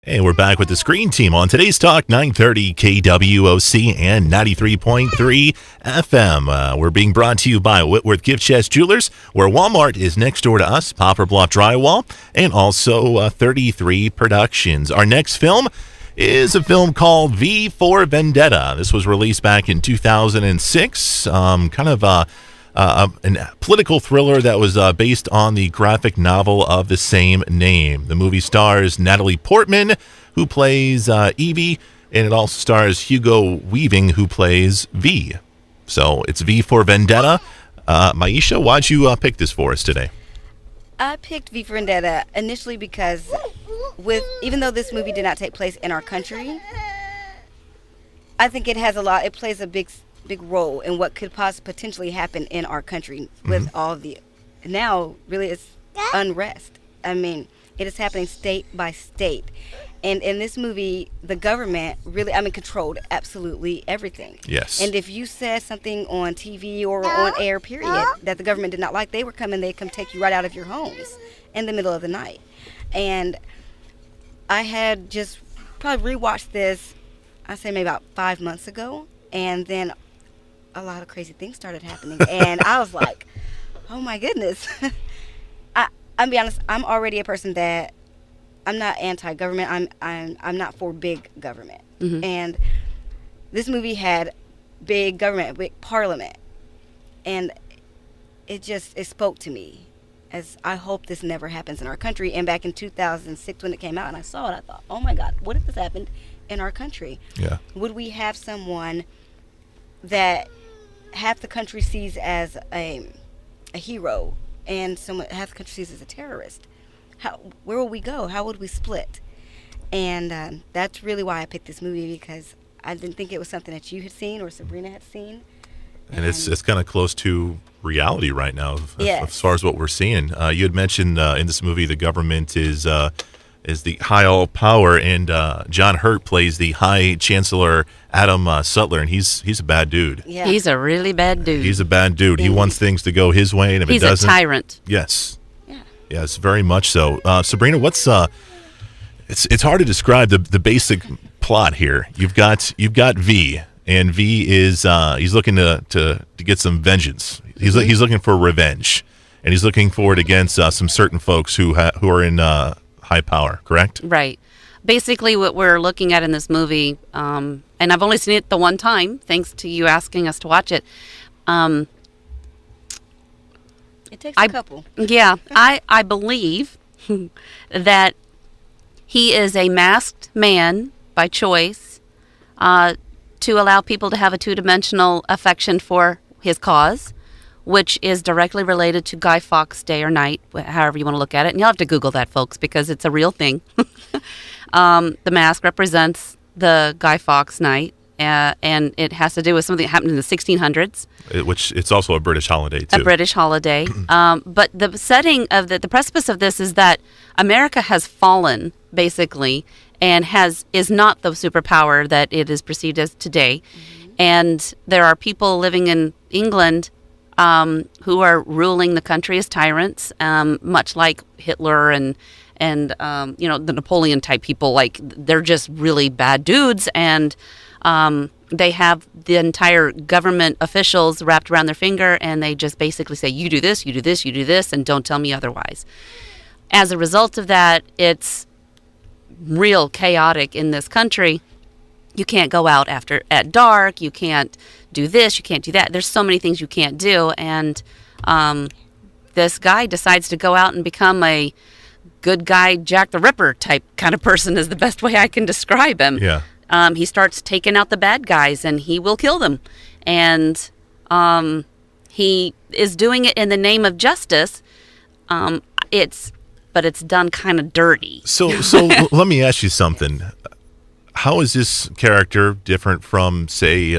Hey, we're back with the Screen Team on today's Talk 930 KWOC and 93.3 FM. We're being brought to you by Whitworth Gift Chest Jewelers, where Walmart is next door to us, Poplar, Bluff Drywall, and also 33 Productions. Our next film is a film called For Vendetta. This was released back in 2006, a political thriller that was based on the graphic novel of the same name. The movie stars Natalie Portman, who plays Evie, and it also stars Hugo Weaving, who plays V. So it's V for Vendetta. Maisha, why'd you pick this for us today? I picked V for Vendetta initially because even though this movie did not take place in our country, I think it plays a big role in what could potentially happen in our country with all the now really it's unrest. I mean, it is happening state by state, and in this movie the government really controlled absolutely everything. Yes. And if you said something on TV or on air period that the government did not like, they'd come take you right out of your homes in the middle of the night. And I had just probably rewatched this, I'd say maybe about 5 months ago, and then a lot of crazy things started happening, and I was like, "Oh my goodness!" I'm be honest. I'm already a person that I'm not anti-government. I'm not for big government, and this movie had big government, big parliament, and it spoke to me. As I hope this never happens in our country. And back in 2006 when it came out, and I saw it, I thought, "Oh my God, what if this happened in our country? Yeah. Would we have someone that half the country sees as a hero and half the country sees as a terrorist? Where will we go? How would we split?" And that's really why I picked this movie, because I didn't think it was something that you had seen or Sabrina had seen. And it's kind of close to reality right now, yes, as far as what we're seeing. You had mentioned in this movie the government is the high all power, and John Hurt plays the High Chancellor Adam Sutler, and he's a bad dude. Yeah. He's a really bad dude. He's a bad dude. He wants things to go his way, and if he's it doesn't, a tyrant. Yes. Yeah. Yes, very much so. Sabrina, what's it's hard to describe the basic plot here. You've got V, and V is he's looking to get some vengeance. He's looking for revenge, and he's looking for it against some certain folks who are in high power, correct? Right. Basically, what we're looking at in this movie, and I've only seen it the one time, thanks to you asking us to watch it. It takes a couple. Yeah, I believe that he is a masked man by choice to allow people to have a two-dimensional affection for his cause, which is directly related to Guy Fawkes Day or Night, however you want to look at it. And you'll have to Google that, folks, because it's a real thing. The mask represents the Guy Fawkes Night, and it has to do with something that happened in the 1600s. Which it's also a British holiday, too. A British holiday. But the setting of the precipice of this is that America has fallen, basically, and is not the superpower that it is perceived as today. And there are people living in England who are ruling the country as tyrants, much like Hitler and the Napoleon type people. Like, they're just really bad dudes, and they have the entire government officials wrapped around their finger, and they just basically say, you do this, you do this, you do this, and don't tell me otherwise. As a result of that, it's real chaotic in this country. You can't go out at dark. You can't do this. You can't do that. There's so many things you can't do. And this guy decides to go out and become a good guy, Jack the Ripper type kind of person is the best way I can describe him. Yeah. He starts taking out the bad guys, and he will kill them. And he is doing it in the name of justice. But it's done kind of dirty. So let me ask you something. How is this character different from, say,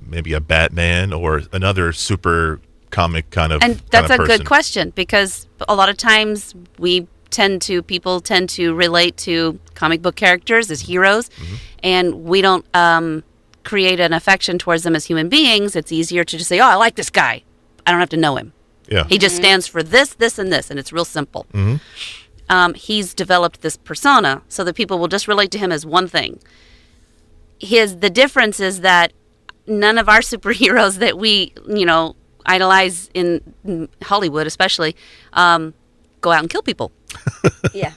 maybe a Batman or another super comic kind of And that's kind of a good question, because a lot of times people tend to relate to comic book characters as heroes, and we don't create an affection towards them as human beings. It's easier to just say, "Oh, I like this guy. I don't have to know him. Yeah. He just stands for this, this, and this," and it's real simple. he's developed this persona so that people will just relate to him as one thing. The difference is that none of our superheroes that we, idolize in Hollywood especially, go out and kill people. Yeah.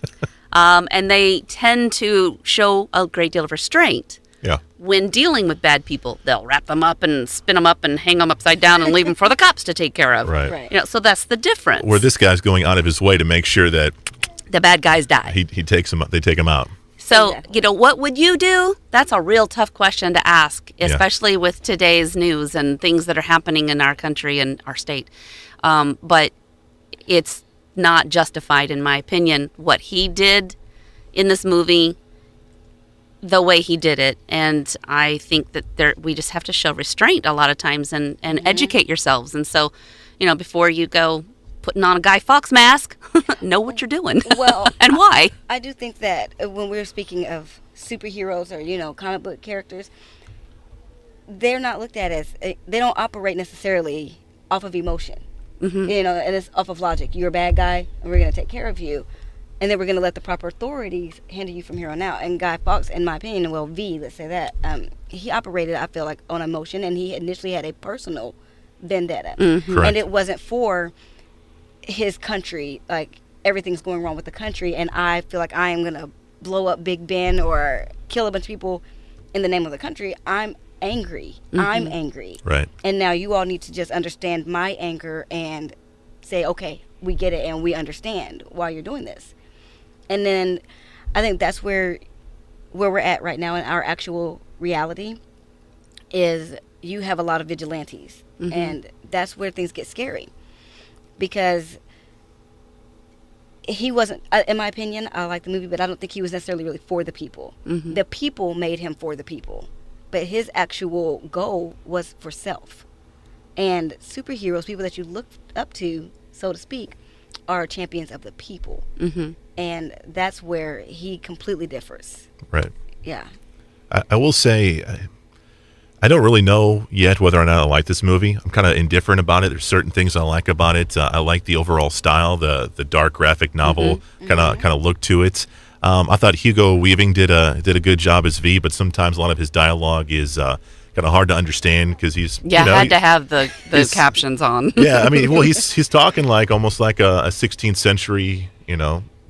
And they tend to show a great deal of restraint. Yeah. When dealing with bad people, they'll wrap them up and spin them up and hang them upside down and leave them for the cops to take care of. Right. So that's the difference. Where this guy's going out of his way to make sure that the bad guys die. he takes them. They take him out. So, Exactly. what would you do? That's a real tough question to ask, especially with today's news and things that are happening in our country and our state. But it's not justified, in my opinion, what he did in this movie, the way he did it. And I think that we just have to show restraint a lot of times and educate yourselves. And so, before you go putting on a Guy Fawkes mask, know what you're doing. Well, and why. I do think that when we're speaking of superheroes or, comic book characters, they're not looked at as, they don't operate necessarily off of emotion. Mm-hmm. And it's off of logic. You're a bad guy, and we're going to take care of you. And then we're going to let the proper authorities handle you from here on out. And Guy Fawkes, in my opinion, let's say that, he operated, I feel like, on emotion, and he initially had a personal vendetta. Mm-hmm. Correct. And it wasn't for his country, like everything's going wrong with the country, and I feel like I am going to blow up Big Ben or kill a bunch of people in the name of the country. I'm angry. Mm-hmm. I'm angry. Right. And now you all need to just understand my anger and say, okay, we get it and we understand why you're doing this. And then I think that's where we're at right now in our actual reality is you have a lot of vigilantes. Mm-hmm. And that's where things get scary. Because he wasn't, in my opinion, I like the movie, but I don't think he was necessarily really for the people. Mm-hmm. The people made him for the people. But his actual goal was for self. And superheroes, people that you look up to, so to speak, are champions of the people. Mm-hmm. And that's where he completely differs. Right. Yeah. I will say, I don't really know yet whether or not I like this movie. I'm kind of indifferent about it. There's certain things I like about it. I like the overall style, the dark graphic novel kind of look to it. I thought Hugo Weaving did a good job as V, but sometimes a lot of his dialogue is kind of hard to understand because he's had to have the captions on. Yeah, I mean, well, he's talking like almost like a 16th century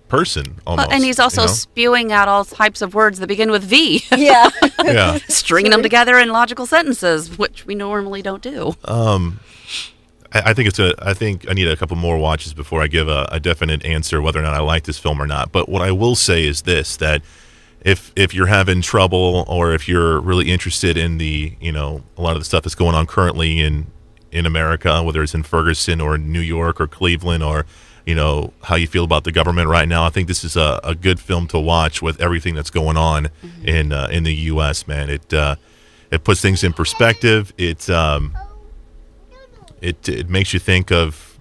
person almost. And he's also spewing out all types of words that begin with V. Yeah. Yeah. Stringing them together in logical sentences, which we normally don't do. I think I need a couple more watches before I give a definite answer whether or not I like this film or not. But what I will say is this, that if you're having trouble or if you're really interested in the, a lot of the stuff that's going on currently in America, whether it's in Ferguson or New York or Cleveland or, how you feel about the government right now, I think this is a good film to watch with everything that's going on in the U.S., man. It puts things in perspective. It makes you think of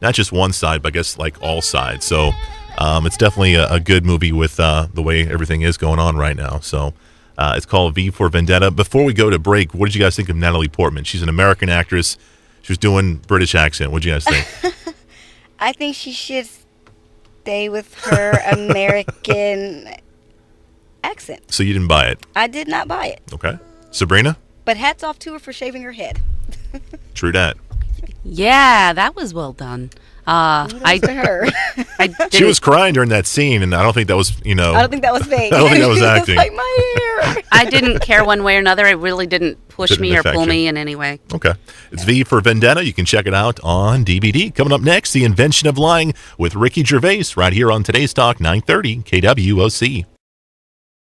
not just one side, but I guess like all sides. So it's definitely a good movie with the way everything is going on right now. So it's called V for Vendetta. Before we go to break, what did you guys think of Natalie Portman? She's an American actress. She was doing British accent. What did you guys think? I think she should stay with her American accent. So you didn't buy it? I did not buy it. Okay. Sabrina? But hats off to her for shaving her head. True that. Yeah, that was well done. Kudos to her. She was crying during that scene, and I don't think that was, I don't think that was fake. I don't think that was acting. It was like my hair. I didn't care one way or another. It really didn't push Didn't me or affect pull you. me in any way. Okay. It's V for Vendetta. You can check it out on DVD. Coming up next, The Invention of Lying with Ricky Gervais right here on Today's Talk 930 KWOC.